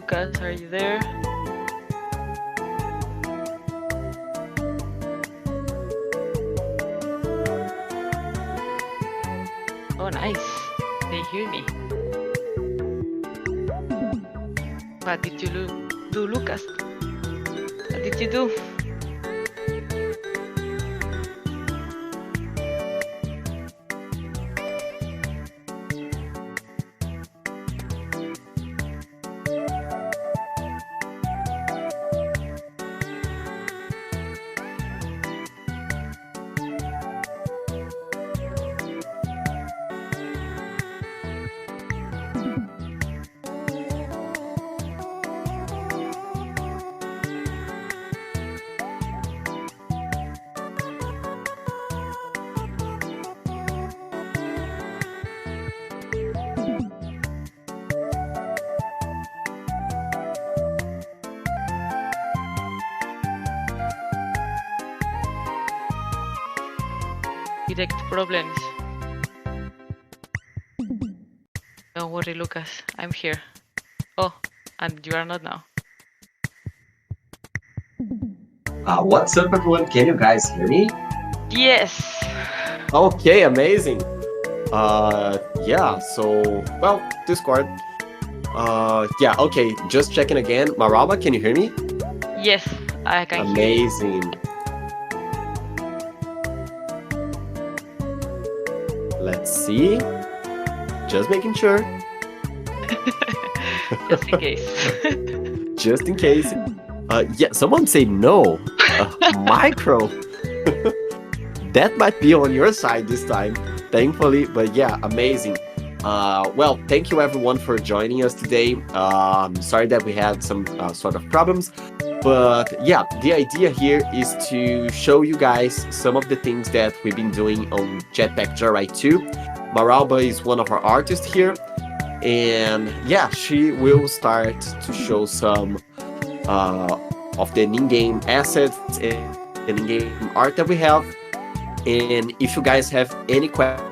Lucas, are you there? Oh, nice. They hear me. What did you do, Lucas? What did you do? Direct problems. Don't worry, Lucas. I'm here. Oh, and you are not now. What's up, everyone? Can you guys hear me? Yes. Okay, amazing. Yeah, so, well, Discord. Yeah, okay, just checking again. Maraba, can you hear me? Yes, I can hear you. Amazing. Let's see. Just making sure. Just in case. Just in case. Yeah, someone say no. Micro. That might be on your side this time, thankfully. But yeah, amazing. Well, thank you everyone for joining us today. Sorry that we had some sort of problems. But yeah, the idea here is to show you guys some of the things that we've been doing on Jetpack Joyride 2. Maralba is one of our artists here. And yeah, she will start to show some of the in-game assets and in-game art that we have. And if you guys have any questions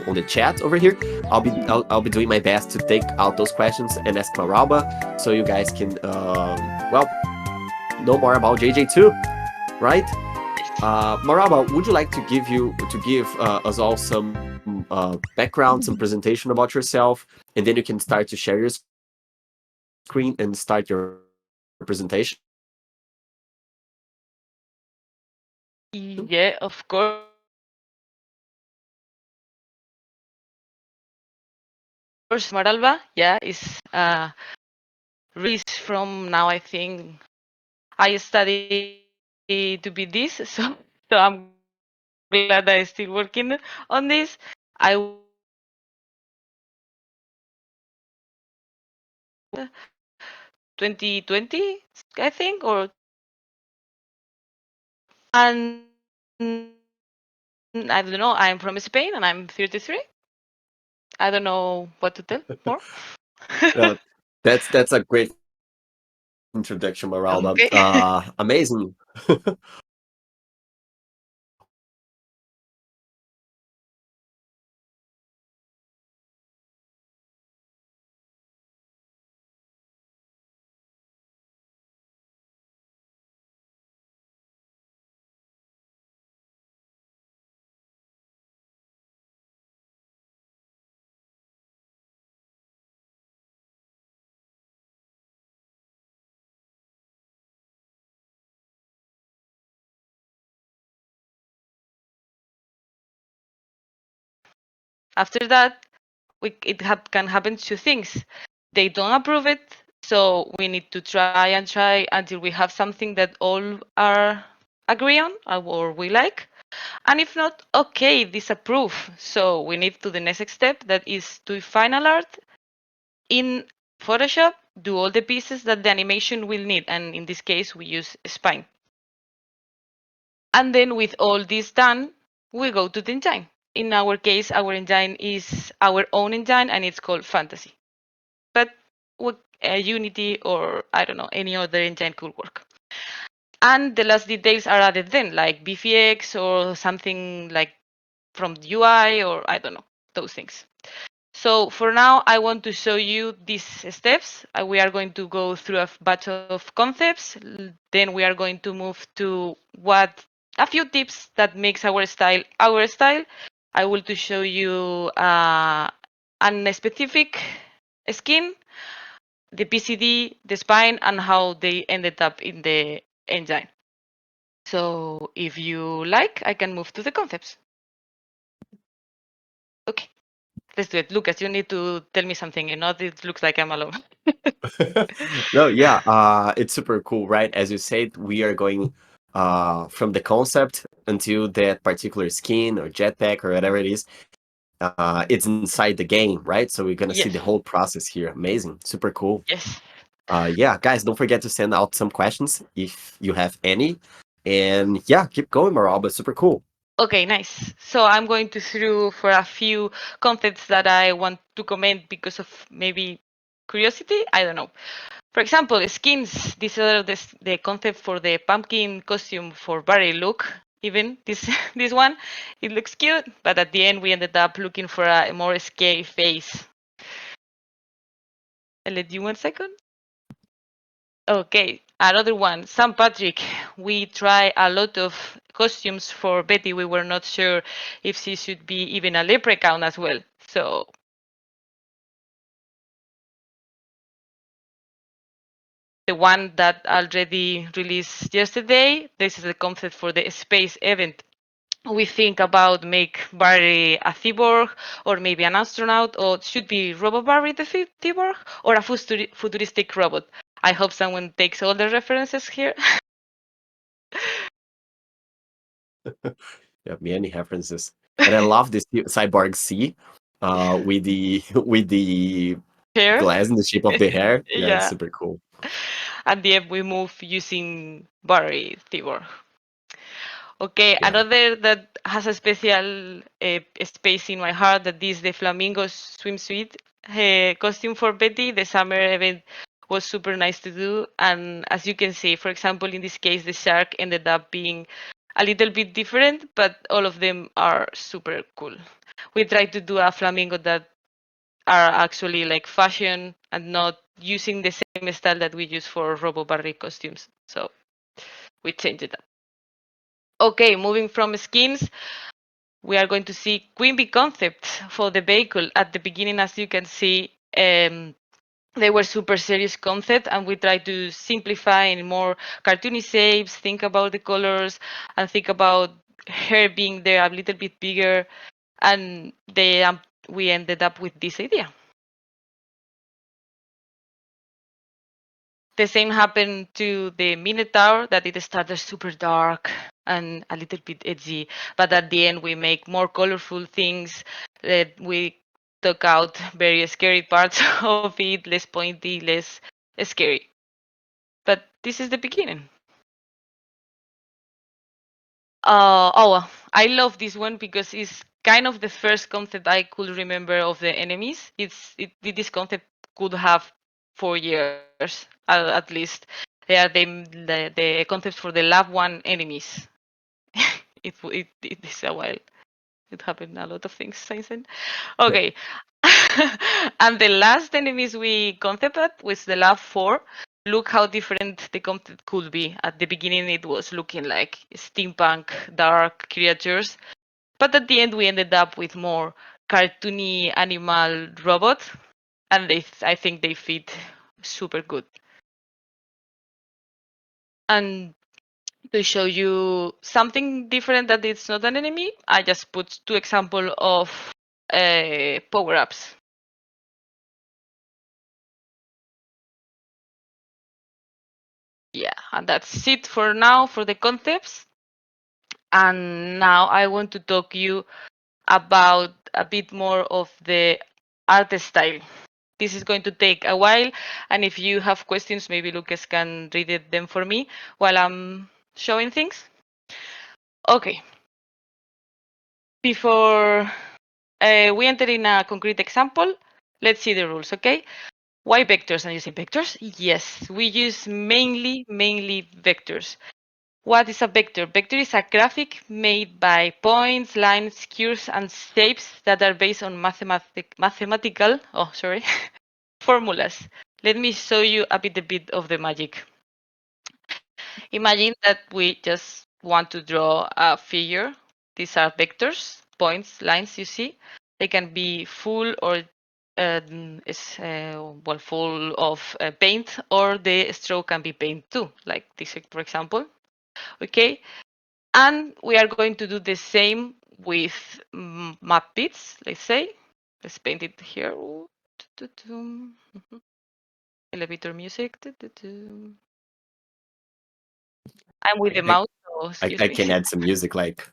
on the chat over here, I'll be doing my best to take out those questions and ask Maralba, so you guys can well know more about JJ2, right? Maralba, would you like to give us all some background, some presentation about yourself, and then you can start to share your screen and start your presentation? Yeah, of course. Maralba, yeah, is risk from now. I think I study to be this, so I'm glad I'm still working on this. I 2020, I think, or and I don't know. I'm from Spain and I'm 33. I don't know what to tell more. Uh, that's a great introduction, Maralba. Okay. Amazing. After that, can happen two things. They don't approve it, so we need to try until we have something that all are agree on or we like. And if not, okay, disapprove. So we need to the next step, that is to final art in Photoshop, do all the pieces that the animation will need, and in this case we use spine. And then with all this done, we go to the engine. In our case, our engine is our own engine and it's called Fantasy. But Unity or I don't know, any other engine could work. And the last details are added then, like BFX or something like from the UI or I don't know, those things. So for now, I want to show you these steps. We are going to go through a batch of concepts. Then we are going to move to what a few tips that makes our style our style. I will to show you a specific skin, the PCD, the spine, and how they ended up in the engine. So if you like, I can move to the concepts. Okay, let's do it. Lucas, you need to tell me something. You know, it looks like I'm alone. No, yeah, it's super cool, right? As you said, we are going from the concept until that particular skin or jetpack or whatever it is. It's inside the game, right? So we're gonna see Yes. the whole process here. Amazing, super cool. Yes. Yeah, guys, don't forget to send out some questions if you have any. And yeah, keep going, Maralba. Super cool. Okay, nice. So I'm going to through for a few concepts that I want to comment because of maybe curiosity. I don't know. For example, skins. These are the concept for the pumpkin costume for Barry. Look, even this this one, it looks cute, but at the end we ended up looking for a more scary face. I'll let you 1 second. Okay, another one. St. Patrick. We try a lot of costumes for Betty. We were not sure if she should be even a leprechaun as well. So the one that already released yesterday, this is the concept for the space event. We think about make Barry a cyborg or maybe an astronaut, or should be Robo Barry the cyborg or a futuristic robot. I hope someone takes all the references here. Yeah, many references. And I love this cyborg C with the with the Here. glass in the shape of the hair. Yeah, it's Yeah. super cool. At the end, we move using Barry Tibor. Okay, Yeah. another that has a special space in my heart that is the flamingo swimsuit costume for Betty. The summer event was super nice to do, and as you can see, for example, in this case, the shark ended up being a little bit different, but all of them are super cool. We tried to do a flamingo that are actually like fashion and not using the same style that we use for Robo Barry costumes. So we changed it up. Okay, moving from skins, we are going to see Queen Bee concept for the vehicle. At the beginning, as you can see, they were super serious concept, and we try to simplify in more cartoony shapes, think about the colors, and think about her being there a little bit bigger, and we ended up with this idea. The same happened to the Minotaur, that it started super dark and a little bit edgy, but at the end we make more colorful things. That we took out very scary parts of it, less pointy, less scary. But this is the beginning. I love this one because it's kind of the first concept I could remember of the enemies. This concept could have 4 years at least. They are the concepts for the lab one enemies. It is a while. It happened a lot of things since then. Okay. And the last enemies we concepted was the lab 4. Look how different the concept could be. At the beginning, it was looking like steampunk, dark creatures. But at the end, we ended up with more cartoony animal robot. And I think they fit super good. And to show you something different that it's not an enemy, I just put 2 examples of power-ups. Yeah, and that's it for now for the concepts. And now I want to talk you about a bit more of the art style. This is going to take a while, and if you have questions, maybe Lucas can them for me while I'm showing things. Okay. Before we enter in a concrete example, let's see the rules, okay? Why vectors? And you say vectors? Yes, we use mainly vectors. What is a vector? Vector is a graphic made by points, lines, curves, and shapes that are based on mathematical formulas. Let me show you a bit of the magic. Imagine that we just want to draw a figure. These are vectors, points, lines you see. They can be full or full of paint, or the stroke can be paint too, like this, for example. Okay, and we are going to do the same with map bits. Let's say, let's paint it here. Elevator music. I'm with the mouse, so excuse I me. can add some music like.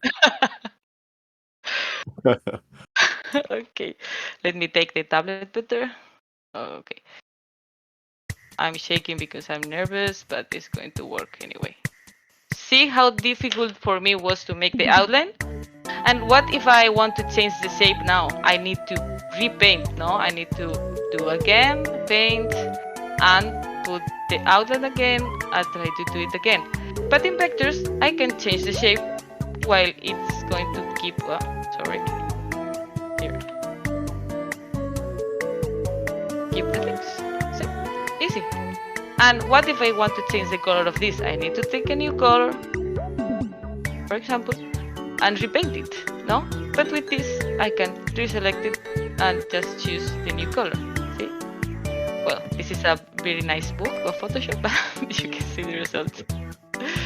Okay, let me take the tablet better. Okay, I'm shaking because I'm nervous, but it's going to work anyway. See how difficult for me was to make the outline? And what if I want to change the shape now? I need to repaint, no? I need to do again, paint, and put the outline again. I'll try to do it again. But in vectors, I can change the shape while it's going to keep, sorry, here. Keep the things. See? Easy. And what if I want to change the color of this? I need to take a new color, for example, and repaint it, no? But with this, I can reselect it and just choose the new color, see? Well, this is a very nice book of Photoshop, you can see the result.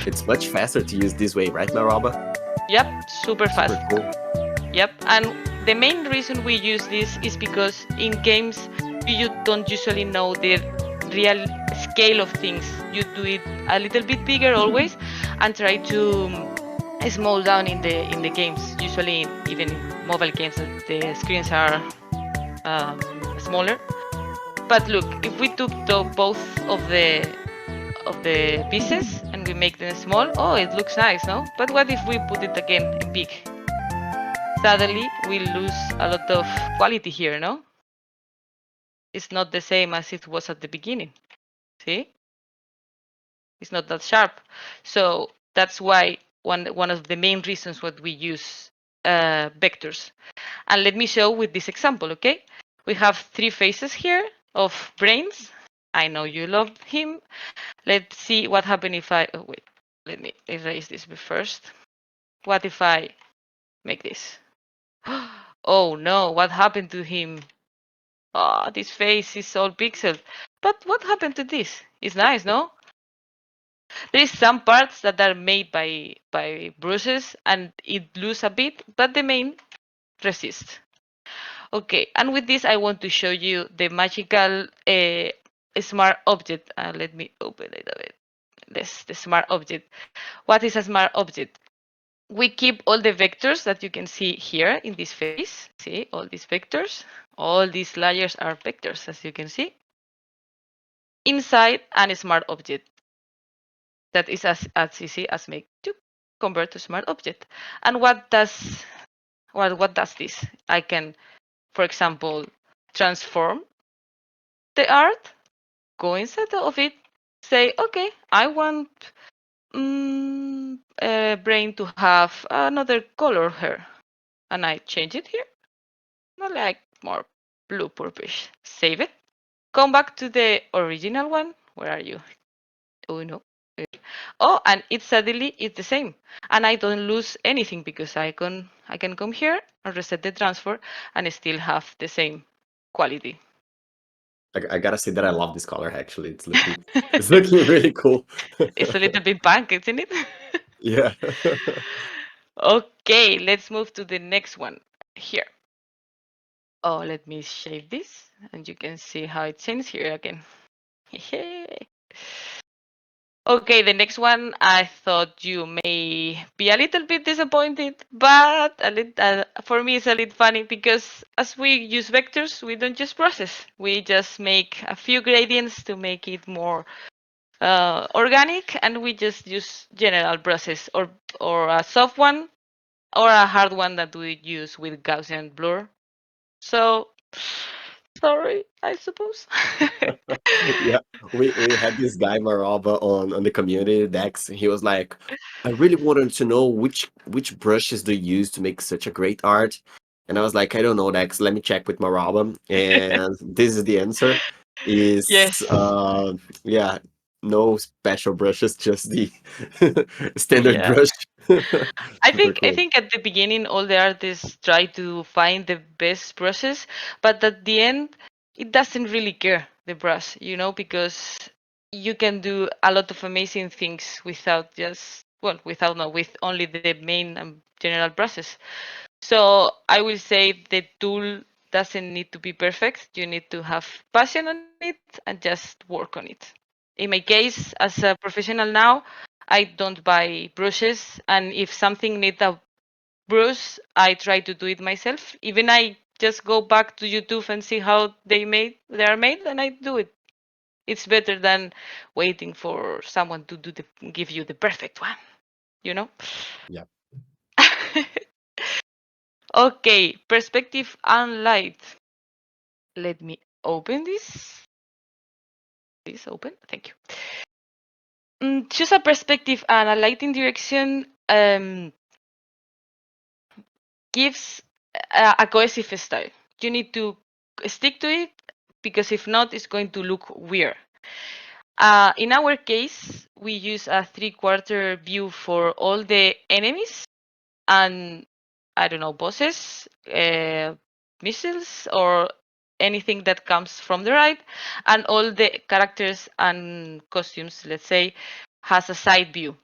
It's much faster to use this way, right, Maraba? Yep, super fast. Super cool. Yep, and the main reason we use this is because in games, you don't usually know the real scale of things. You do it a little bit bigger always and try to small down in the games. Usually, even in mobile games, the screens are smaller. But look, if we took both of the pieces and we make them small, oh, it looks nice, no? But what if we put it again in big? Suddenly, we lose a lot of quality here, no? It's not the same as it was at the beginning. See? It's not that sharp. So that's why one of the main reasons what we use vectors. And let me show with this example, okay? We have 3 faces here of brains. I know you love him. Let's see what happens if I, oh wait, let me erase this first. What if I make this? Oh no, what happened to him? Oh, this face is all pixel. But what happened to this? It's nice, no? There is some parts that are made by bruises and it lose a bit, but the main resist. Okay, and with this I want to show you the magical smart object. Let me open it a bit. This the smart object. What is a smart object? We keep all the vectors that you can see here in this face. See all these vectors. All these layers are vectors, as you can see, inside a smart object that is as easy as make to convert to smart object. And what does this? I can, for example, transform the art, go inside of it, say, okay, I want brain to have another color here, and I change it here. Not like more blue purplish. Save it. Come back to the original one. Where are you? Oh no. Oh, and it suddenly is the same, and I don't lose anything because I can come here and reset the transfer and still have the same quality. I gotta say that I love this color. Actually, it's looking really cool. It's a little bit punk, isn't it? Yeah. Okay, let's move to the next one here. Oh, let me shave this, and you can see how it changes here again. Okay, the next one, I thought you may be a little bit disappointed, but for me it's a little funny because as we use vectors, we don't just process. We just make a few gradients to make it more organic, and we just use general process or a soft one or a hard one that we use with Gaussian blur. So, sorry, I suppose. Yeah, we had this guy Maraba on the community Dex. He was like, I really wanted to know which brushes do you use to make such a great art. And I was like, I don't know, Dex. Let me check with Maraba. And this is the answer. Is Yes. yeah, no special brushes, just the standard Yeah. brush. I Super think I cool. think at the beginning all the artists try to find the best brushes, but at the end it doesn't really care the brush, because you can do a lot of amazing things without just well, without no, with only the main and general brushes. So I will say the tool doesn't need to be perfect. You need to have passion on it and just work on it. In my case, as a professional now, I don't buy brushes, and if something needs a brush, I try to do it myself. Even I just go back to YouTube and see how they are made, and I do it. It's better than waiting for someone to give you the perfect one, you know? Yeah. Okay, perspective and light. Let me open this. This open. Thank you. Choose a perspective and a lighting direction gives a cohesive style. You need to stick to it because if not, it's going to look weird. In our case, we use a three-quarter view for all the enemies and I don't know, bosses, missiles, or anything that comes from the right, and all the characters and costumes, let's say, has a side view.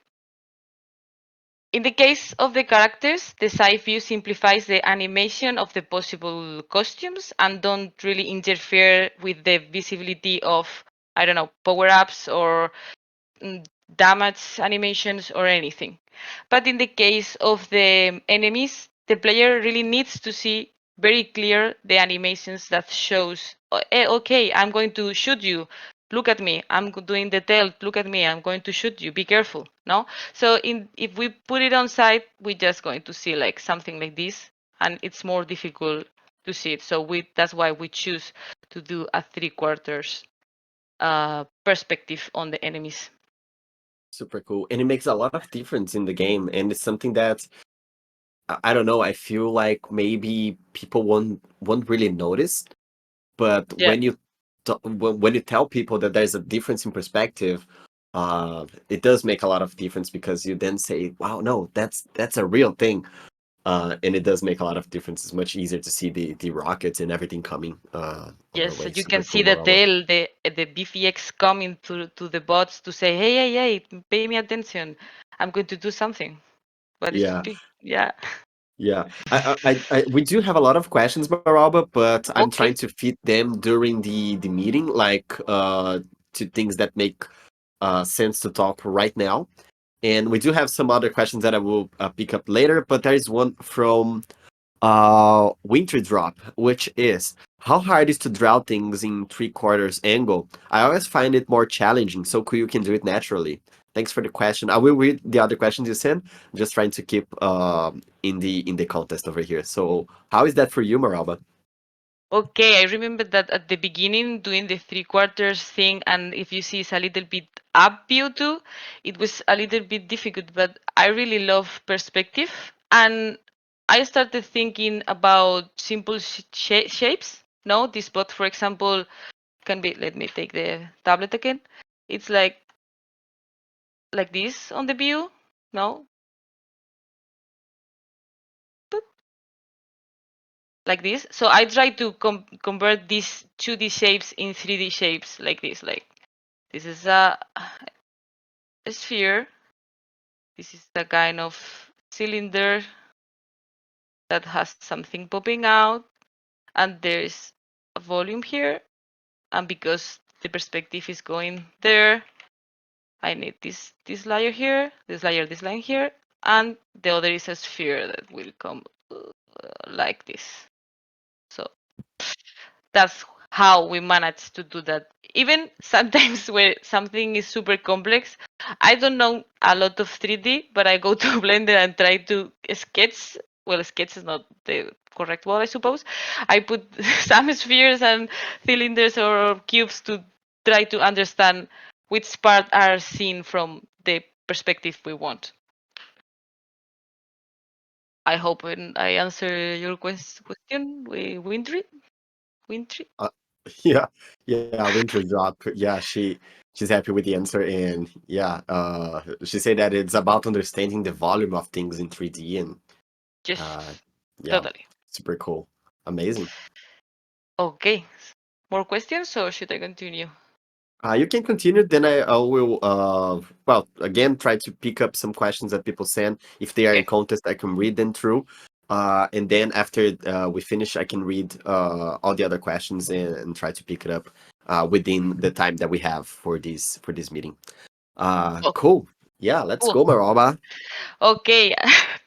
In the case of the characters, the side view simplifies the animation of the possible costumes and don't really interfere with the visibility of, I don't know, power-ups or mm, damage animations or anything. But in the case of the enemies, the player really needs to see very clear the animations that shows, okay, I'm going to shoot you. Look at me. I'm doing the tail. Look at me. I'm going to shoot you. Be careful. No. So if we put it on side, we're just going to see like something like this, and it's more difficult to see it. So that's why we choose to do a three-quarters perspective on the enemies. Super cool. And it makes a lot of difference in the game. And it's something that I don't know, I feel like maybe people won't really notice, but Yeah. when you tell people that there's a difference in perspective, it does make a lot of difference because you then say, "Wow, no, that's a real thing," and it does make a lot of difference. It's much easier to see the rockets and everything coming on our Yes, so way. you Super can see cool, the Maraba. tail, the BFX coming to the bots to say, hey, hey, hey, pay me attention. I'm going to do something. But it's Yeah, big. Yeah. yeah. We do have a lot of questions, Maraba, but I'm trying Okay. to fit them during the meeting, like to things that make sense to talk right now. And we do have some other questions that I will pick up later, but there is one from Winter Drop, which is how hard is to draw things in three-quarters angle? I always find it more challenging, so cool you can do it naturally. Thanks for the question. I will read the other questions you sent. Just trying to keep in the contest over here. So how is that for you, Maraba? Okay, I remember that at the beginning doing the three-quarters thing, and if you see it's a little bit up view too, it was a little bit difficult, but I really love perspective. And I started thinking about simple shapes. No, this bot, for example, can be, let me take the tablet again. It's like this on the view. No, but like this. So I try to convert these 2D shapes in 3D shapes like this. Like this is a sphere. This is a kind of cylinder that has something popping out, and there's a volume here. And because the perspective is going there, I need this layer here, this line here, and the other is a sphere that will come like this. So that's how we manage to do that. Even sometimes where something is super complex, I don't know a lot of 3D, but I go to Blender and try to sketch. Well, sketch is not the correct word, I suppose. I put some spheres and cylinders or cubes to try to understand which part are seen from the perspective we want. I hope I answer your question, Wintry. Wintry. Yeah, Winter drop. Yeah, she's happy with the answer, and yeah, she said that it's about understanding the volume of things in 3D, and Yes, uh, yeah, totally. super cool, amazing. Okay. More questions, or should I continue? You can continue. Then I will, well, again, try to pick up some questions that people send. If they are in Okay. contest, I can read them through. And then after we finish, I can read all the other questions and try to pick it up within the time that we have for this meeting. Oh, Cool. Yeah, let's cool. go, Maroba. Okay.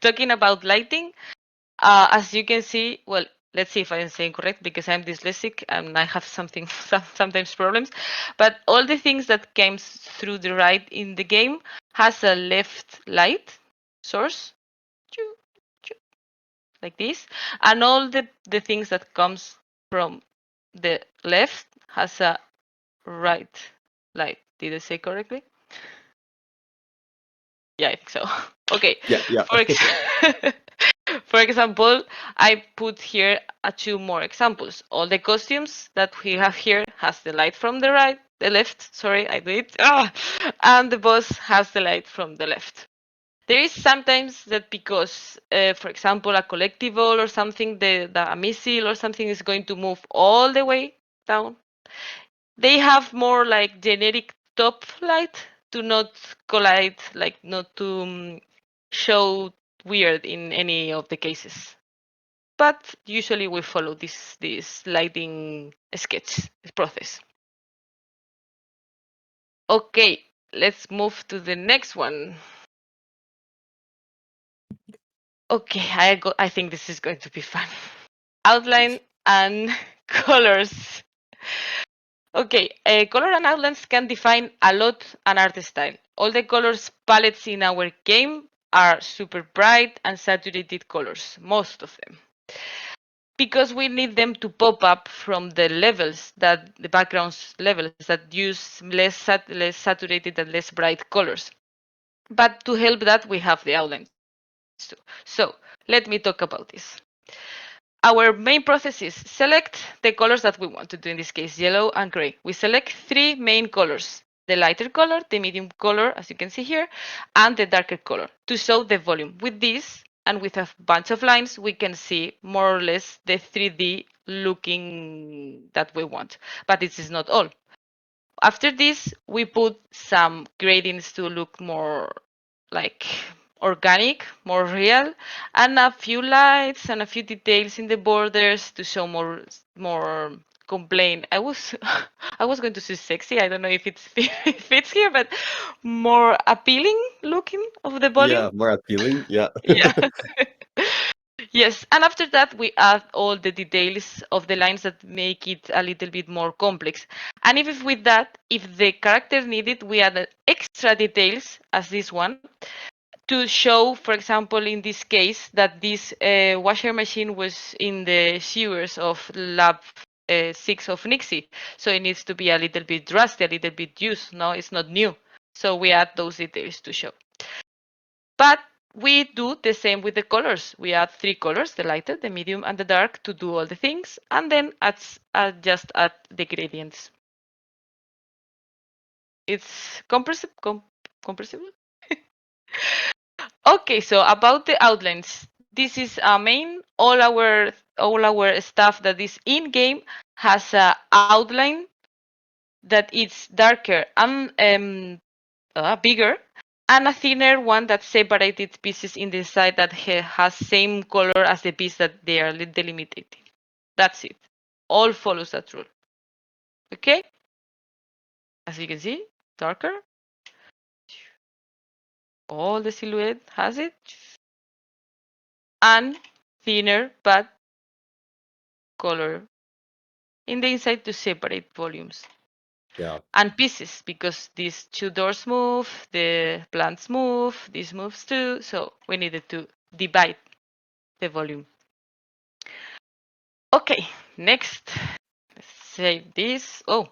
Talking about lighting, as you can see, well, let's see if I'm saying correct because I'm dyslexic and I have sometimes problems. But all the things that came through the right in the game has a left light source, choo, choo, like this, and all the things that comes from the left has a right light. Did I say correctly? Yeah, I think so. Okay. Yeah, yeah. For for example, I put here two more examples. All the costumes that we have here has the light from the right, the left. Sorry, I did it. And the boss has the light from the left. There is sometimes that because, for example, a collectible or something, a missile or something is going to move all the way down. They have more like generic top light to not collide, like not to show weird in any of the cases. But usually we follow this lighting sketch process. Okay, let's move to the next one. Okay, I think this is going to be fun. Outline and colors. Okay, color and outlines can define a lot an art style. All the colors palettes in our game are super bright and saturated colors, most of them. Because we need them to pop up from the levels that the backgrounds levels that use less saturated and less bright colors. But to help that, we have the outlines too. So let me talk about this. Our main process is select the colors that we want to do, in this case, yellow and gray. We select three main colors, the lighter color, the medium color, as you can see here, and the darker color to show the volume. With this, and with a bunch of lines, we can see more or less the 3D looking that we want. But this is not all. After this, we put some gradients to look more like organic, more real, and a few lights and a few details in the borders to show more complaint. I was going to say sexy. I don't know if it fits here, but more appealing looking of the volume. Yeah, more appealing. Yeah. Yeah. Yes, and after that we add all the details of the lines that make it a little bit more complex. And if with that, if the character needed, we add extra details as this one to show, for example, in this case, that this washer machine was in the sewers of lab 6 of Nixie. So it needs to be a little bit rusty, a little bit used. No, it's not new. So we add those details to show. But we do the same with the colors. We add three colors, the lighter, the medium, and the dark to do all the things, and then just add the gradients. It's compressible? Okay, so about the outlines. This is a main. All our stuff that is in game has a outline that is darker and bigger, and a thinner one that separated pieces in the side that has same color as the piece that they are delimited. That's it. All follows that rule. Okay? As you can see, darker. All the silhouette has it. And thinner, but color in the inside to separate volumes. Yeah. And pieces, because these two doors move, the plants move, this moves too. So we needed to divide the volume. Okay, next. Let's save this. Oh,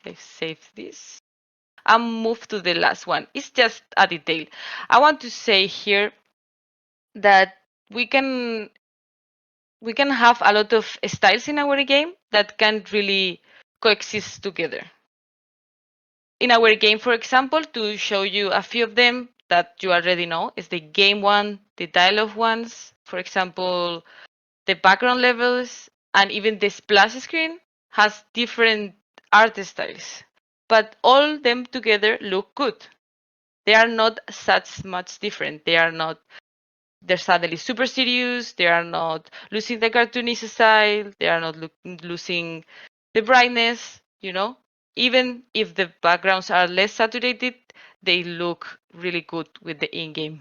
Let's save this and move to the last one. It's just a detail. I want to say here that we can we can have a lot of styles in our game that can really coexist together. In our game, for example, to show you a few of them that you already know, is the game one, the dialogue ones, for example, the background levels, and even the splash screen has different art styles. But all them together look good. They are not such much different. They are not they're suddenly super serious. They are not losing the cartoonish style. They are not losing the brightness, you know. Even if the backgrounds are less saturated, they look really good with the in-game.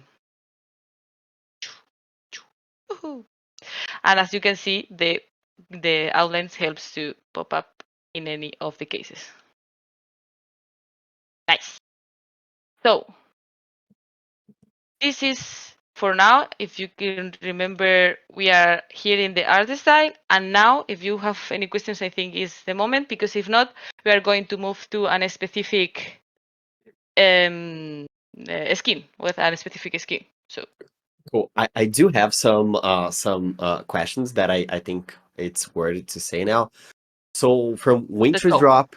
And as you can see, the outlines helps to pop up in any of the cases. Nice. So this is for now. If you can remember, we are here in the art style. And now, if you have any questions, I think is the moment, because if not, we are going to move to a specific skin with a specific skin. So Cool. I do have some questions that I think it's worth to say now. So from let's Winter go. Drop,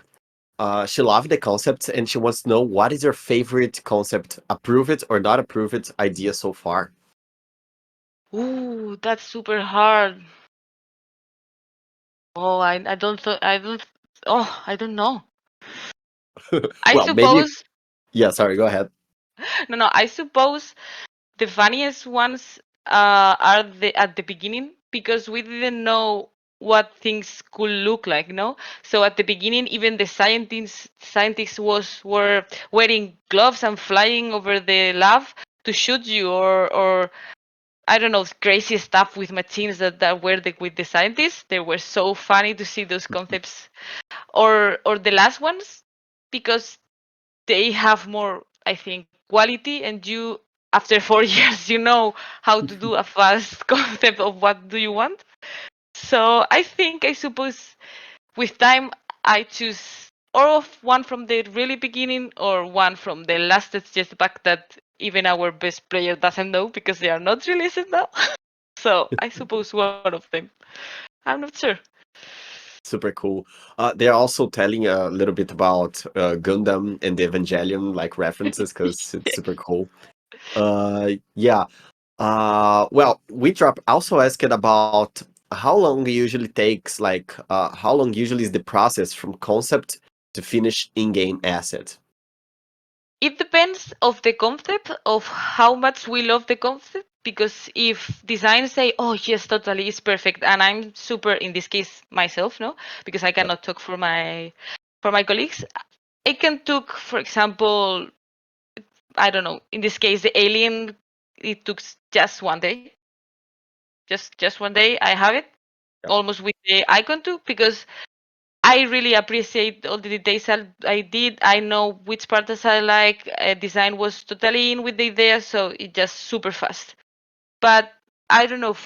she loved the concept and she wants to know what is your favorite concept, approve it or not approve it idea so far. Ooh, that's super hard. Oh, I don't. Oh, I don't know. I Well, maybe suppose. yeah. Sorry, go ahead. No. I suppose the funniest ones are the at the beginning because we didn't know what things could look like, no? So at the beginning, even the scientists were wearing gloves and flying over the lab to shoot you, or I don't know, crazy stuff with machines that were with the scientists. They were so funny to see those concepts, or the last ones because they have more, I think, quality, and you after 4 years you know how to do a fast concept of what do you want. So I suppose with time I choose or of one from the really beginning or one from the lastest jetpack that even our best player doesn't know because they are not released now. So I suppose one of them. I'm not sure. Super cool. They're also telling a little bit about Gundam and the Evangelion like references because it's super cool. Yeah. Well, we drop also asking about how long it usually takes, like how long usually is the process from concept to finish in-game asset. It depends of the concept of how much we love the concept. Because if design say, "Oh yes, totally, it's perfect," and I'm super in this case myself, no, because I Yeah. cannot talk for my colleagues. It can took, for example, I don't know. In this case, the alien, it took just 1 day. Just 1 day. I have it Yeah. almost with the icon too because I really appreciate all the details I did. I know which parts I like. Design was totally in with the idea, so it just super fast. But I don't know.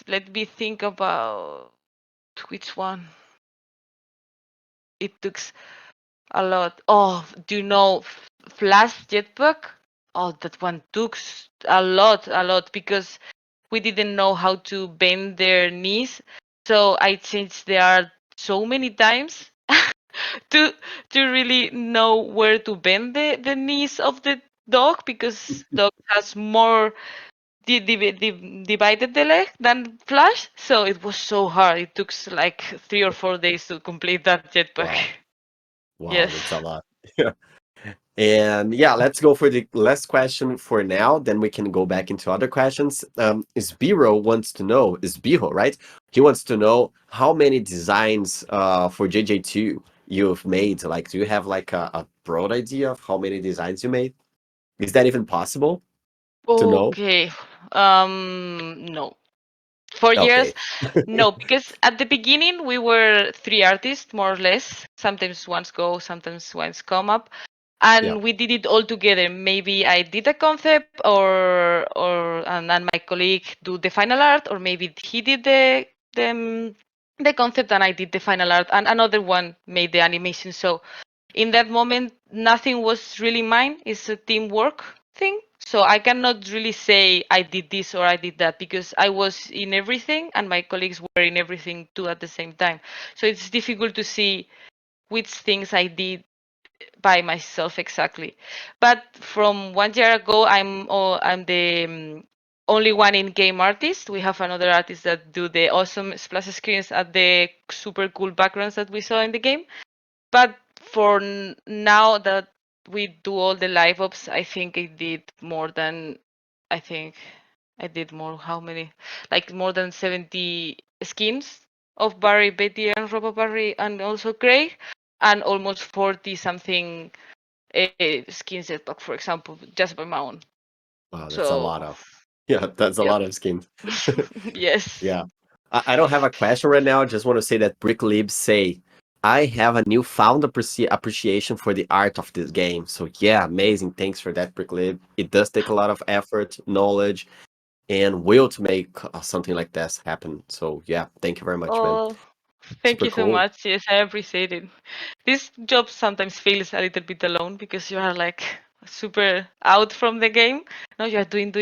Let me think about which one. It took a lot. Oh, do you know Flash Jetpack? Oh, that one took a lot because we didn't know how to bend their knees. So I changed the art so many times to to really know where to bend the knees of the dog because dog has more divided the leg than Flash. So it was so hard. It took like 3 or 4 days to complete that jetpack. Wow. Wow, Yes. that's a lot. And yeah, let's go for the last question for now. Then we can go back into other questions. Sbiro wants to know, Sbiro, right? He wants to know how many designs for JJ2 you've made. Like, do you have like a broad idea of how many designs you made? Is that even possible to know? Okay. No. 4 years, Okay. no, because at the beginning we were three artists, more or less. Sometimes ones go, sometimes ones come up, Yeah. and we did it all together. Maybe I did a concept, and my colleague do the final art, or maybe he did the concept and I did the final art, and another one made the animation. So in that moment, nothing was really mine. It's a teamwork thing. So I cannot really say I did this or I did that because I was in everything and my colleagues were in everything too at the same time. So it's difficult to see which things I did by myself exactly. But from 1 year ago, I'm the only one in game artist. We have another artist that do the awesome splash screens at the super cool backgrounds that we saw in the game. But for now that we do all the live ops, I think I did more than I think I did more. How many? Like more than 70 skins of Barry, Betty, and Robo Barry, and also Craig, and almost 40 something skins Jetpack, for example, just by my own. Wow, that's a So, lot of yeah, that's a yep. lot of skins. Yes. Yeah. I don't have a question right now. I just want to say that Bricklib say, I have a newfound appreciation for the art of this game. So yeah, amazing. Thanks for that, Bricklib. It does take a lot of effort, knowledge, and will to make something like this happen. So yeah, thank you very much, man. Oh, thank Super you so cool. much. Yes, I appreciate it. This job sometimes feels a little bit alone because you are like super out from the game. No, you are doing,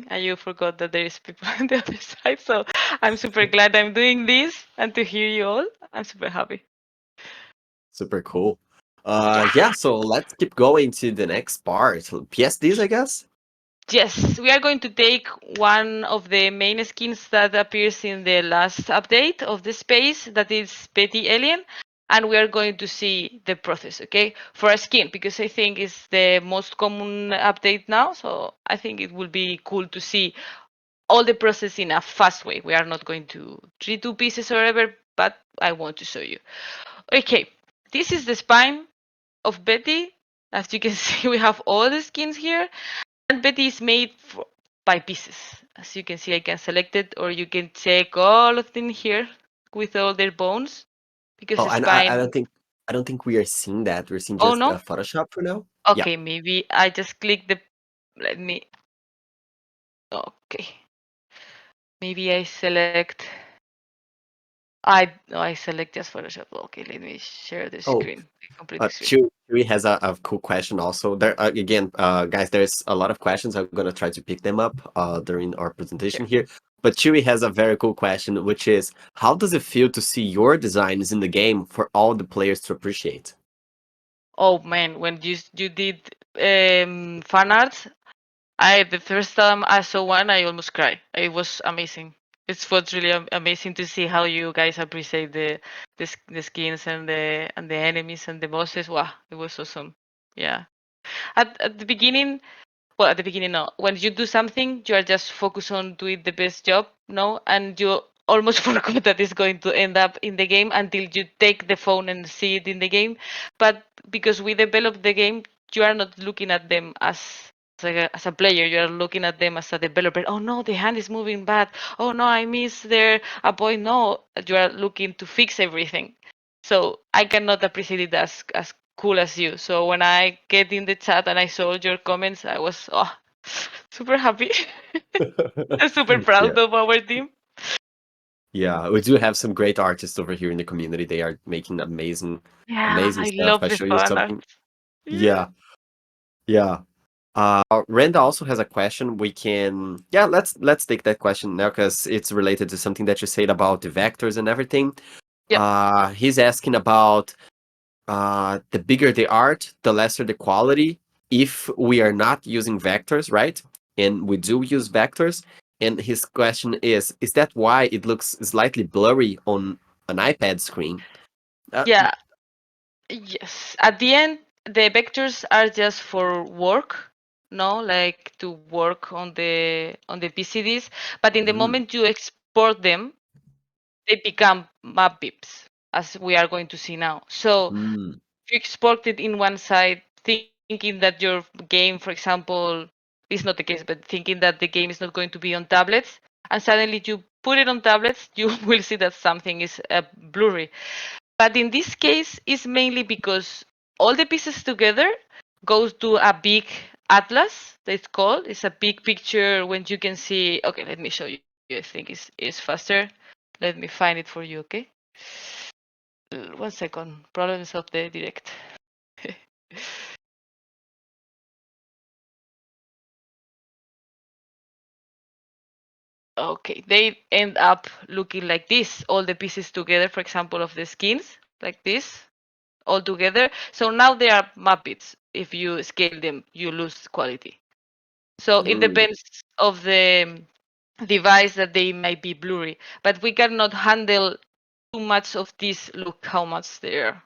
and you forgot that there is people on the other side. So I'm super glad I'm doing this and to hear you all. I'm super happy. Super cool. Yeah. Yeah, so let's keep going to the next part. PSDs, I guess? Yes, we are going to take one of the main skins that appears in the last update of the space, that is Betty Alien, and we are going to see the process, okay, for a skin, because I think it's the most common update now, so I think it will be cool to see all the process in a fast way. We are not going to redo pieces or whatever, but I want to show you. Okay, this is the spine of Betty. As you can see, we have all the skins here. And Betty is made by pieces. As you can see, I can select it, or you can check all of them here with all their bones, because Oh, the I spine. don't think we are seeing that. We're seeing Oh just no. Photoshop for now. Yeah. Okay, maybe I just click the. Let me. Okay. Maybe I select. I select just Photoshop. Okay, let me share the Oh, screen. Complete the screen. Chewy has a cool question also. There again, guys, there's a lot of questions. I'm gonna try to pick them up during our presentation Here. here. But Chewy has a very cool question, which is, how does it feel to see your designs in the game for all the players to appreciate? Oh man, when you did fan art, the first time I saw one, I almost cried. It was amazing. It was really amazing to see how you guys appreciate the skins and the enemies and the bosses. Wow, it was awesome. Yeah. At the beginning, well, at the beginning, no. When you do something, you are just focused on doing the best job, no, and you almost forgot that it's going to end up in the game until you take the phone and see it in the game. But because we developed the game, you are not looking at them as a player. You are looking at them as a developer. Oh no, the hand is moving bad. Oh no, I missed there a point. No, you are looking to fix everything. So I cannot appreciate it as cool as you. So when I get in the chat and I saw your comments, I was super happy. I'm super Yeah. proud of our team. Yeah, we do have some great artists over here in the community. They are making Yeah, amazing I stuff. love I the show you fan art. something. Yeah. Yeah, yeah. Renda also has a question. We can, yeah, let's take that question now because it's related to something that you said about the vectors and everything. Yep. He's asking about the bigger the art, the lesser the quality. If we are not using vectors, right? And we do use vectors. And his question is that why it looks slightly blurry on an iPad screen? Uh, Yeah. Yes. At the end, the vectors are just for work, no, like to work on the PCDs. But in the mm, moment you export them, they become map bips, as we are going to see now. So mm, you export it in one side, thinking that your game, for example, is not the case, but thinking that the game is not going to be on tablets, and suddenly you put it on tablets, you will see that something is blurry. But in this case, it's mainly because all the pieces together goes to a big atlas. It's called. It's a big picture when you can see. Okay, let me show you. I think it's faster. Let me find it for you. Okay. 1 second. Problems of the direct. Okay, they end up looking like this, all the pieces together, for example, of the skins, like this, all together. So now they are Muppets. If you scale them, you lose quality. So it depends of the device that they might be blurry, but we cannot handle too much of this. Look how much they're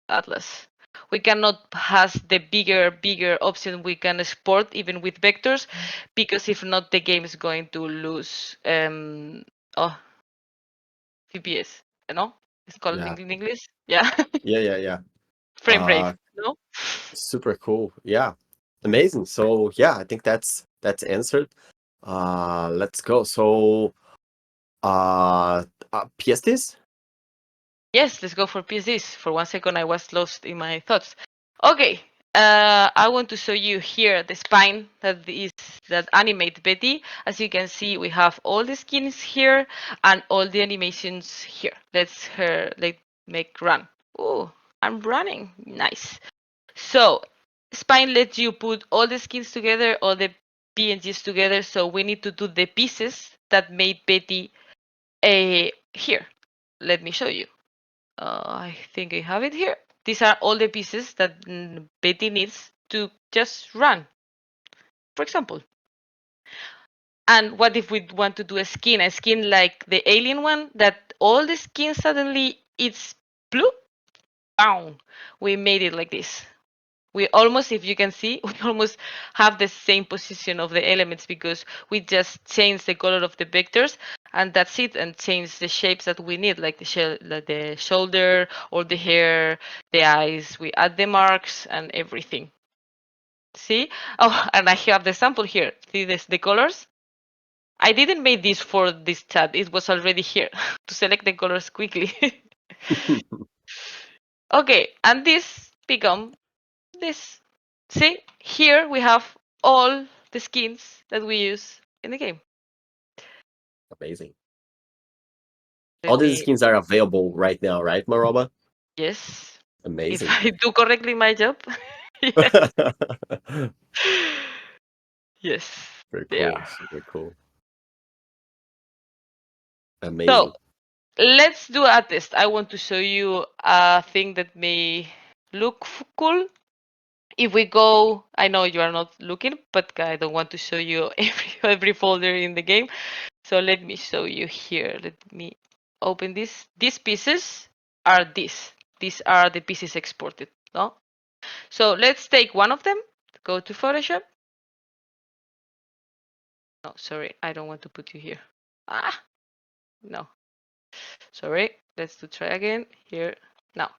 Atlas. We cannot has the bigger option we can export even with vectors, because if not, the game is going to lose oh FPS. You know, it's called Yeah. in English. Yeah, Yeah. frame rate. Uh, No. super cool. Yeah. Amazing. So yeah, I think that's answered. Let's go. So PSTs? Yes, let's go for PSDs. For 1 second, I was lost in my thoughts. Okay, I want to show you here the spine that animate Betty. As you can see, we have all the skins here and all the animations here. Let make run. Oh, I'm running. Nice. So spine lets you put all the skins together, all the PNGs together. So we need to do the pieces that made Betty here. Let me show you. I think I have it here. These are all the pieces that Betty needs to just run, for example. And what if we want to do a skin like the alien one, that all the skin suddenly it's blue? Boom! We made it like this. We almost, if you can see, we almost have the same position of the elements because we just change the color of the vectors and that's it, and change the shapes that we need, like the shoulder or the hair, the eyes. We add the marks and everything. See? Oh, and I have the sample here. See this, the colors? I didn't make this for this chat. It was already here to select the colors quickly. Okay, and this become this. See, here we have all the skins that we use in the game. Amazing. All Let these me, skins are available right now, right, Maroba? yes, if Amazing. I do correctly my job. Yes, yes, Very they cool. are. Super cool. So Amazing. let's do a test. I want to show you a thing that may look cool. If we go, I know you are not looking, but I don't want to show you every folder in the game. So let me show you here. Let me open this. These pieces are this. These are the pieces exported. No? So let's take one of them. Go to Photoshop. No, sorry, I don't want to put you here. Ah, no. Sorry. Let's try again. Here. Now.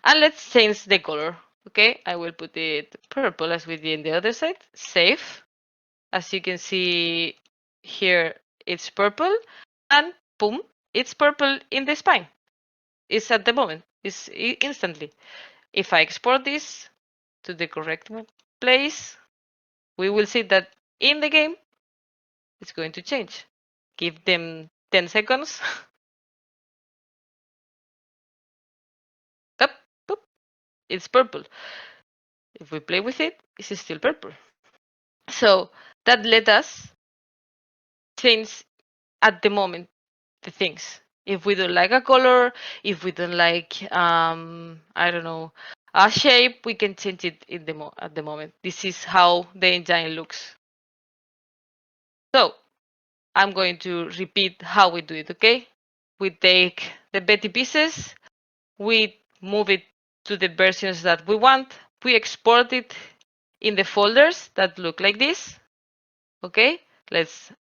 And let's change the color. Okay, I will put it purple as we did in the other side. Save. As you can see here, it's purple. And boom, it's purple in the spine. It's at the moment. It's instantly. If I export this to the correct place, we will see that in the game, it's going to change. Give them 10 seconds. Up, boop, it's purple. If we play with it, it's still purple. So that let us change at the moment the things. If we don't like a color, if we don't like I don't know, a shape, we can change it in at the moment. This is how the engine looks. So I'm going to repeat how we do it, okay? We take the Betty pieces, we move it to the versions that we want, we export it in the folders that look like this, okay? Let's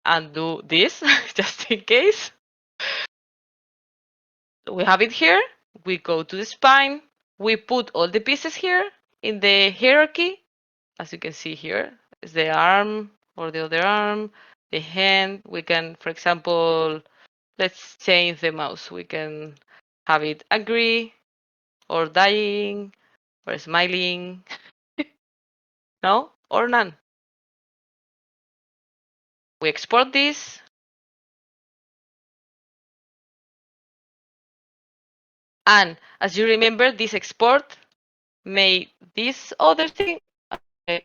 undo this just in case. We have it here. We go to the spine. We put all the pieces here in the hierarchy. As you can see here, is the arm or the other arm, the hand. We can, for example, let's change the mouse. We can have it angry or dying or smiling, no, or none. We export this. And as you remember, this export made this other thing. I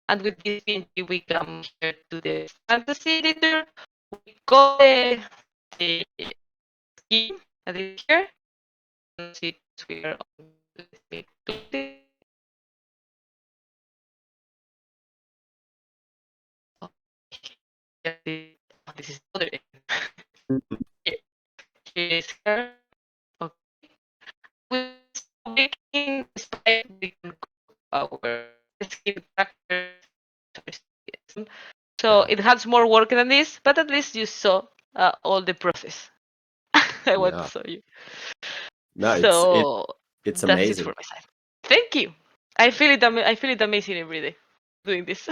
and with this PNG we come here to the fantasy editor. We call the scheme that is here. See, we are on this is other here. Here is her. Okay. With making sprite, we can go our skin character. So Yeah, it has more work than this, but at least you saw all the process. I want to yeah. show you. No, So it's that's it for amazing. my side. Thank you. I feel it. I feel it amazing every day doing this.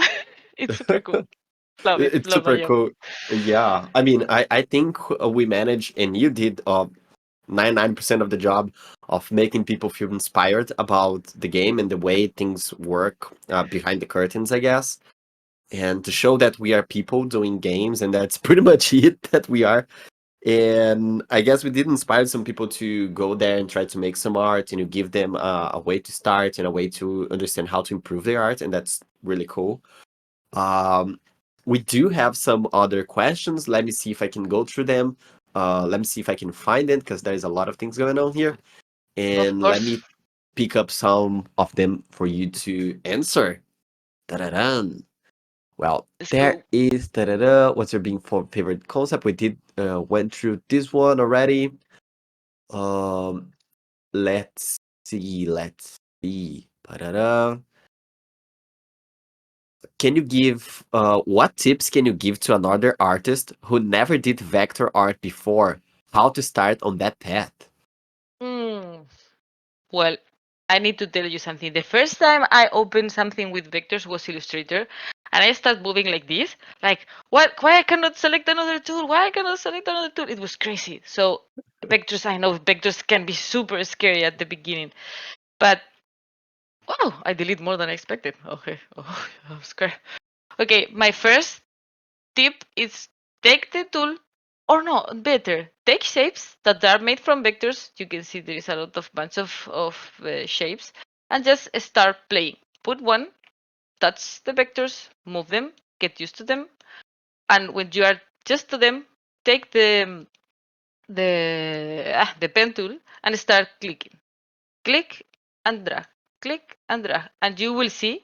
It's super cool. Love it. It's Love my super job. cool. Yeah, I mean, I think we managed, and you did 99% of the job of making people feel inspired about the game and the way things work behind the curtains, I guess. And to show that we are people doing games, and that's pretty much it that we are. And I guess we did inspire some people to go there and try to make some art, and you give them a way to start and a way to understand how to improve their art, and that's really cool. Um, we do have some other questions. Let me see if I can go through them. Let me see if I can find it because there's a lot of things going on here. Of And let course. me pick up some of them for you to answer. Da-da-dun. Well, Let's there go. is da-da-da. What's your being for favorite concept? We did went through this one already. Um, let's see. Let's see. Da-da-da. Can you give what tips can you give to another artist who never did vector art before? How to start on that path? Mm. Well, I need to tell you something. The first time I opened something with vectors was Illustrator, and I started moving like this. Like, what? Why I cannot select another tool? Why I cannot select another tool? It was crazy. So vectors, I know vectors can be super scary at the beginning, but wow, I delete more than I expected. Okay, oh, I'm scared. Okay, my first tip is take the tool, or no, better, take shapes that are made from vectors. You can see there is a lot of bunch of shapes, and just start playing. Put one, touch the vectors, move them, get used to them, and when you are just to them, take the pen tool and start clicking. Click and drag, click and drag, and you will see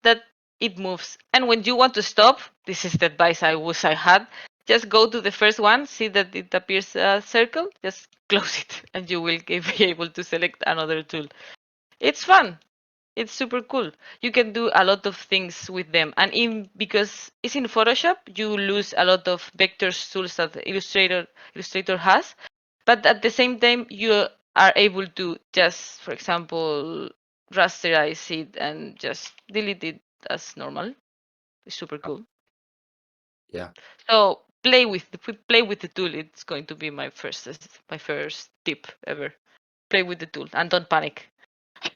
that it moves. And when you want to stop, this is the advice I had. Just go to the first one, see that it appears a circle, just close it, and you will be able to select another tool. It's fun. It's super cool. You can do a lot of things with them, and in because it's in Photoshop, you lose a lot of vectors tools that Illustrator has, but at the same time, you are able to just, for example, rasterize it and just delete it as normal. It's super cool. Yeah. So play with the tool. It's going to be my first tip ever. Play with the tool and don't panic.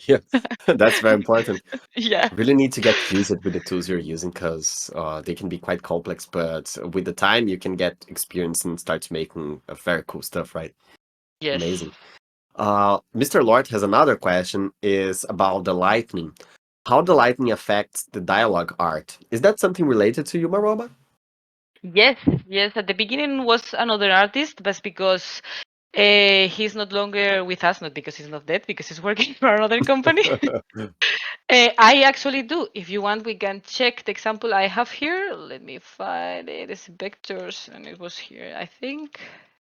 Yeah. That's very important. Yeah. Really need to get used with the tools you're using because they can be quite complex, but with the time you can get experience and start making very cool stuff, right? Yes. Amazing. MrLlort has another question is about the lightning. How the lightning affects the dialogue art. Is that something related to you, Maroba? Yes, yes. At the beginning was another artist, but because he's not longer with us, not because he's not dead, because he's working for another company. I actually do. If you want, we can check the example I have here. Let me find it. It's vectors, and it was here, I think.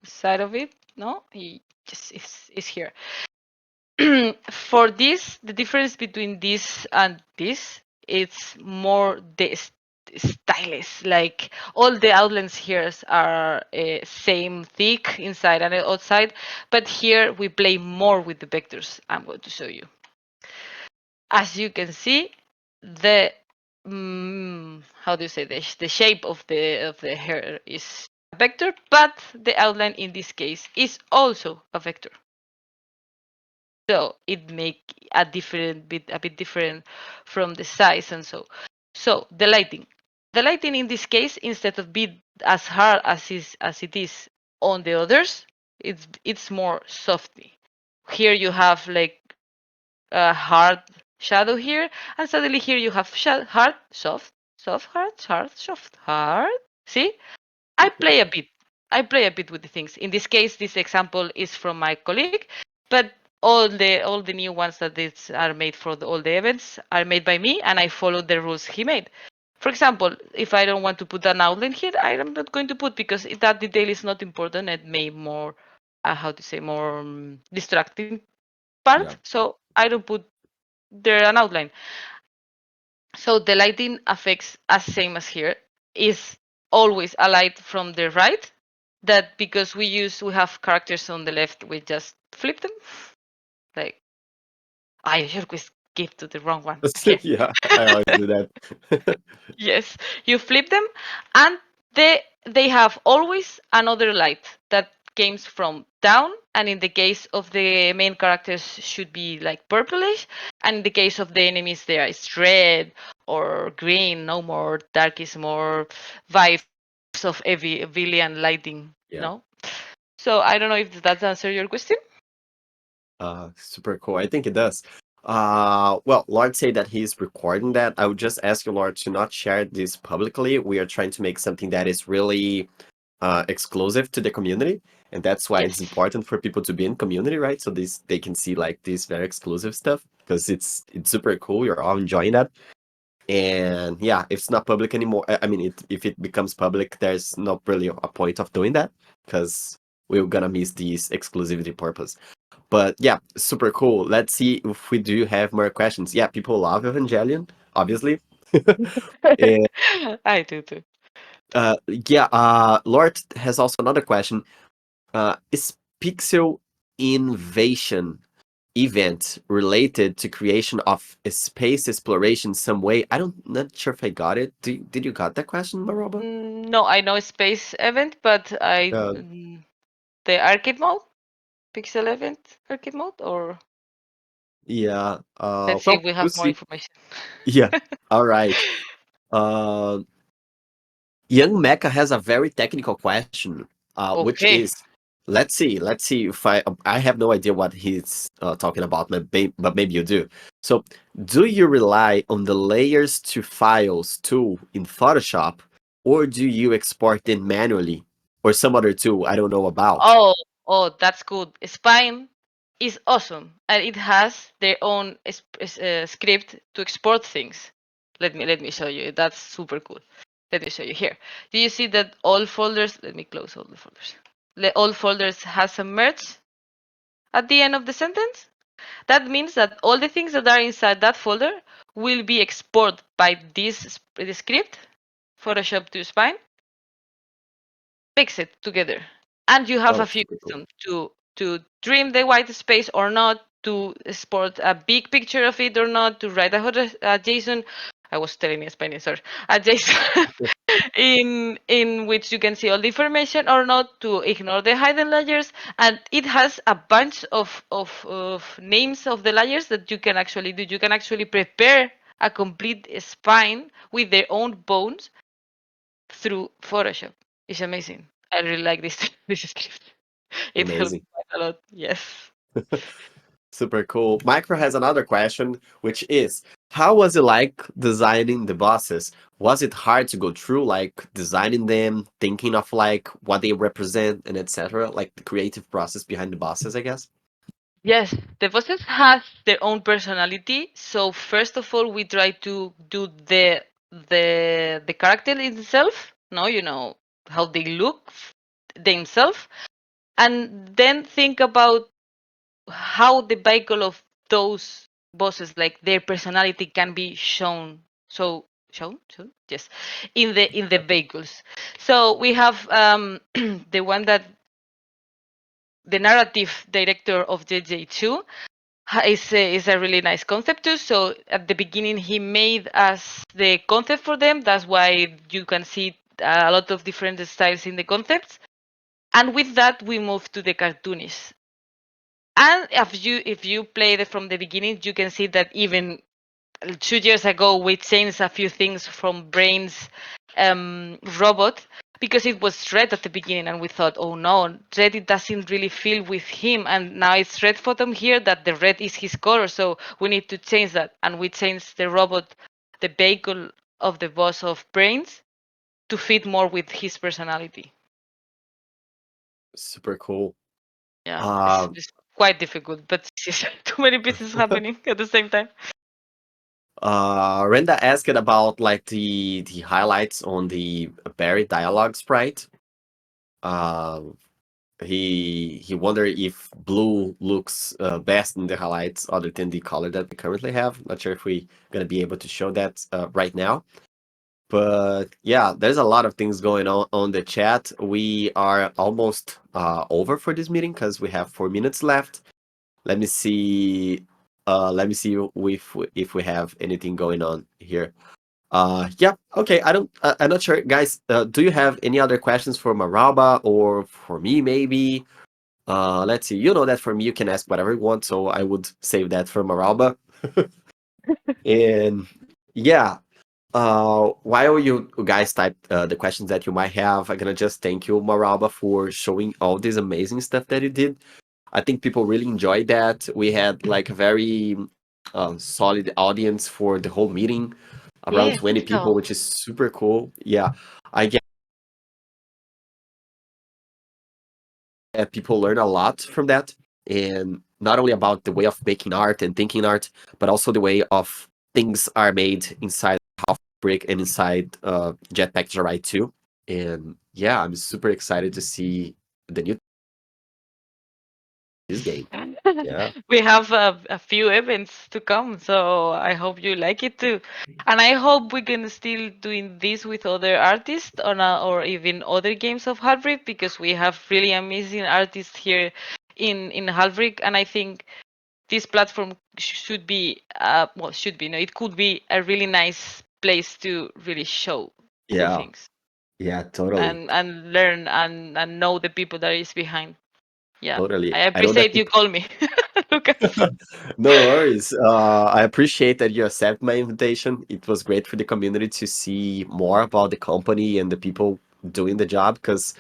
Side of it. No, he just is here. For this, the difference between this and this, it's more the stylus. Like all the outlines here are same thick inside and outside, but here we play more with the vectors. I'm going to show you. As you can see, the how do you say this? The shape of the hair is a vector, but the outline in this case is also a vector. So it make a bit different from the size and so. So the lighting. The lighting in this case, instead of being as hard as it is on the others, it's more softy. Here you have like a hard shadow here, and suddenly here you have hard, soft, soft, hard, hard, soft, hard. See, I play a bit. I play a bit with the things. In this case, this example is from my colleague, but all the new ones that are made for all the events are made by me, and I follow the rules he made. For example, if I don't want to put an outline here, I am not going to put because that detail is not important and may more, how to say, more distracting part. Yeah. So I don't put there an outline. So the lighting affects as same as here is always a light from the right that because we have characters on the left, we just flip them. Like I should skip to the wrong one. Here. Yeah, I always do that. Yes, you flip them, and they have always another light that comes from down. And in the case of the main characters, should be like purplish, and in the case of the enemies, there is red or green. No more dark is more vibes of villain lighting. No, Yeah. so I don't know if that answers your question. Super cool. I think it does. Well, Lord said that he's recording that. I would just ask you, Lord, to not share this publicly. We are trying to make something that is really exclusive to the community, and that's why it's Yes. important for people to be in community, right? So this they can see like this very exclusive stuff because it's super cool. You're all enjoying that, and yeah, if it's not public anymore, I mean, if it becomes public, there's not really a point of doing that because we're gonna miss this exclusivity purpose. But yeah, super cool. Let's see if we do have more questions. Yeah, people love Evangelion, obviously. And I do too. uh, yeah, Lord has also another question. Is Pixel Invasion event related to creation of a space exploration some way? I don't not sure if I got it. Did you got that question, Maroba? No, I know space event, but Uh, the arcade mode. Pixel event arcade mode, or yeah. let's see if Well, we we'll have more see. information. Yeah. All right. Uh, Young Mecha has a very technical question, which Okay. is, let's see if I have no idea what he's talking about, but maybe you do. So, do you rely on the layers to files tool in Photoshop, or do you export them manually, or some other tool I don't know about? Oh, oh, that's good. Spine is awesome, and it has their own script to export things. Let me show you. That's super cool. Let me show you here. Do you see that all folders? Let me close all the folders. All folders has a merge at the end of the sentence. That means that all the things that are inside that folder will be exported by this script, Photoshop to Spine, mix it together. And you have Oh, a few super cool. options to trim the white space or not, to export a big picture of it or not, to write a JSON. I was telling you Spanish, sorry. A JSON in which you can see all the information or not, to ignore the hidden layers. And it has a bunch of names of the layers that you can actually do. You can actually prepare a complete spine with their own bones through Photoshop. It's amazing. I really like this this script. It helps Amazing. quite a lot. Yes. Super cool. Micro has another question, which is, how was it like designing the bosses? Was it hard to go through, like designing them, thinking of like what they represent and etc., like the creative process behind the bosses, I guess? Yes, the bosses has their own personality. So first of all, we try to do the character itself. No, how they look themselves, and then think about how the vehicle of those bosses, like their personality, can be shown. So shown, yes, in the vehicles. So we have the one that the narrative director of JJ2 is a really nice concept too. So at the beginning, he made us the concept for them. That's why you can see a lot of different styles in the concepts. And with that, we moved to the cartoonish. And if you play it from the beginning, you can see that even 2 years ago we changed a few things from Brain's robot because it was red at the beginning, and we thought, oh no, red, it doesn't really feel with him, and now it's red photom here that the red is his color, so we need to change that, and we changed the robot, the vehicle of the boss of Brains, to fit more with his personality. Super cool. Yeah, it's, Um, it's quite difficult, but it's too many pieces happening at the same time. Renda asked about like the highlights on the Barry dialogue sprite. Uh, he wondered if blue looks best in the highlights other than the color that we currently have. Not sure if we gonna be able to show that right now. But yeah, there's a lot of things going on the chat. We are almost over for this meeting because we have 4 minutes left. Let me see. Let me see if we have anything going on here. Yeah. Okay. I don't. I'm not sure, guys. Do you have any other questions for Maraba or for me? Maybe. Let's see. You know that for me, you can ask whatever you want. So I would save that for Maraba. And yeah, while you guys type the questions that you might have, I'm gonna just thank you, Maraba, for showing all this amazing stuff that you did. I think people really enjoyed that. We had like a very solid audience for the whole meeting, around Yeah, 20 thank people, you. which is super cool. Yeah, I get that people learn a lot from that, and not only about the way of making art and thinking art, but also the way of things are made inside Halfbrick and inside Jetpack Joyride too. And yeah, I'm super excited to see the new this game. Yeah, We have a few events to come, so I hope you like it too. And I hope we can still doing this with other artists or even other games of Halfbrick, because we have really amazing artists here in Halfbrick, and I think this platform should be well, should be, no, it could be a really nice place to really show cool yeah, things yeah, totally, and learn and know the people that is behind. Yeah, totally. I I know that appreciate you people. call me, Lucas. No worries. I appreciate that you accept my invitation. It was great for the community to see more about the company and the people doing the job because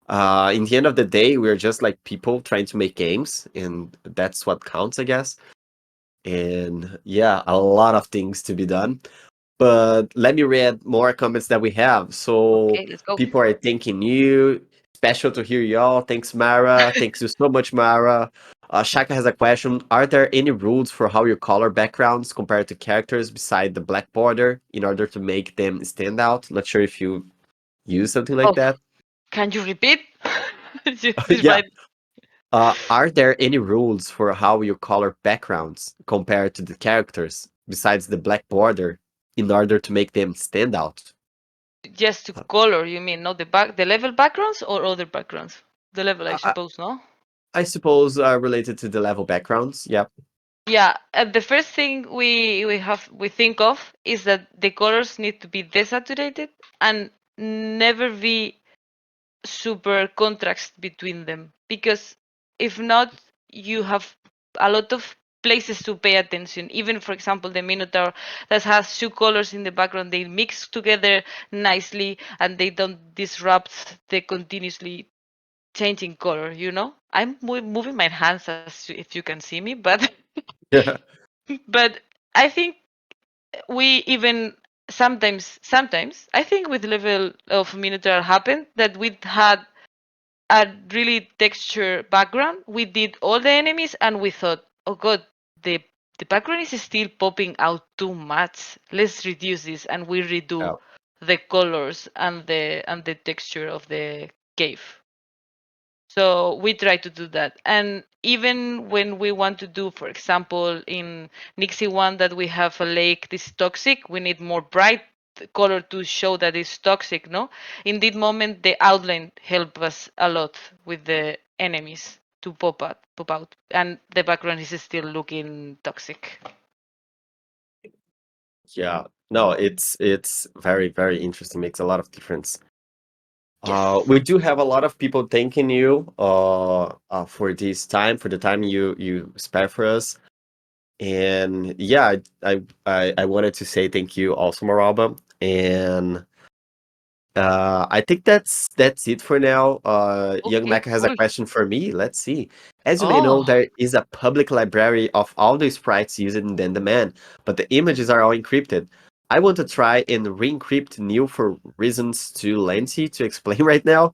in the end of the day, we're just like people trying to make games, and that's what counts, I guess. And yeah, a lot of things to be done. But let me read more comments that we have. So Okay, let's go. people are thanking you. Special to hear y'all. Thanks, Mara. Thanks you so much, Mara. Shaka has a question. Are there any rules for how you color backgrounds compared to characters beside the black border in order to make them stand out? Not sure if you use something like Oh, that. can you repeat? Just Yeah. right. Are there any rules for how you color backgrounds compared to the characters besides the black border in order to make them stand out? Just to color, you mean, not the level backgrounds or other backgrounds? The level, I I, suppose, no? I suppose related to the level backgrounds. Yep. Yeah, the first thing we think of is that the colors need to be desaturated and never be super contrast between them, because if not, you have a lot of places to pay attention. Even, for example, the Minotaur that has two colors in the background, they mix together nicely and they don't disrupt the continuously changing color, I'm moving my hands, as if you can see me, but Yeah. but I think we even sometimes I think with level of Minotaur happened that we had a really texture background. We did all the enemies and we thought, oh god, the the background is still popping out too much. Let's reduce this, and we redo Yeah. the colors and the texture of the cave. So we try to do that. And even when we want to do, for example, in Nixie one that we have a lake, this toxic, we need more bright color to show that it's toxic, no? In that moment, the outline help us a lot with the enemies to pop out. And the background is still looking toxic. Yeah. No, it's very, very interesting. Makes a lot of difference. Yes. We do have a lot of people thanking you for this time, for the time you spare for us. And yeah, I wanted to say thank you also, Maraba. And I think that's it for now. Young Okay, Mecca has a cool. question for me. Let's see. As you may know, Oh, there is a public library of all the sprites used in the demand, but the images are all encrypted. I want to try and re-encrypt new for reasons too lengthy to explain right now.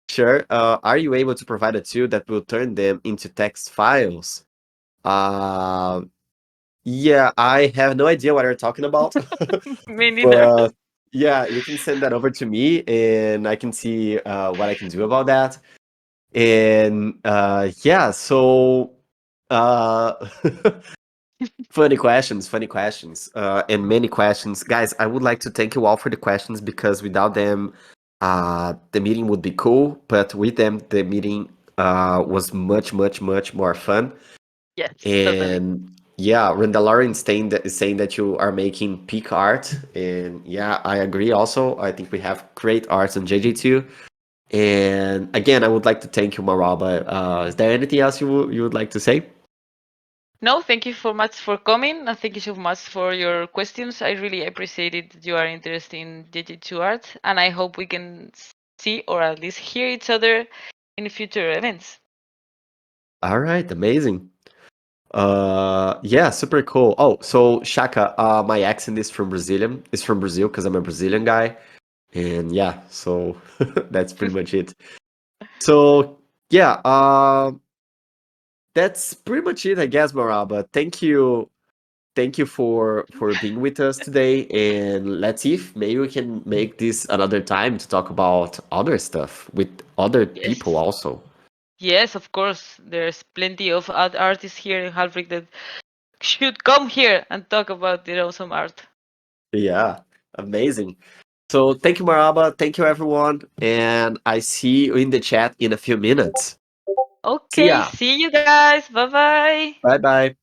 Sure. Are you able to provide a tool that will turn them into text files? Uh, yeah, I have no idea what you're talking about. me neither. But yeah, you can send that over to me and I can see what I can do about that. And yeah, so uh funny questions, and many questions. Guys, I would like to thank you all for the questions because without them, the meeting would be cool, but with them, the meeting was much more fun. Yes, totally. And yeah, Randalorian is saying that you are making peak art. And yeah, I agree also. I think we have great arts on JJ2. And again, I would like to thank you, Maraba. Is there anything else you would like to say? No, thank you so much for coming, and thank you so much for your questions. I really appreciate it that you are interested in Digital art, and I hope we can see or at least hear each other in future events. All right, amazing. Yeah, super cool. Oh, so Shaka, my accent is from Brazilian. Is from Brazil because I'm a Brazilian guy. And yeah, so that's pretty much it. So yeah, that's pretty much it, I guess, Maraba. Thank you for being with us today, and let's see if maybe we can make this another time to talk about other stuff with other people Yes. also. Yes, of course. There's plenty of artists here in Halfbrick that should come here and talk about their awesome art. Yeah, amazing. So thank you, Maraba. Thank you, everyone, and I see you in the chat in a few minutes. See Okay, ya. see you guys. Bye bye. Bye bye.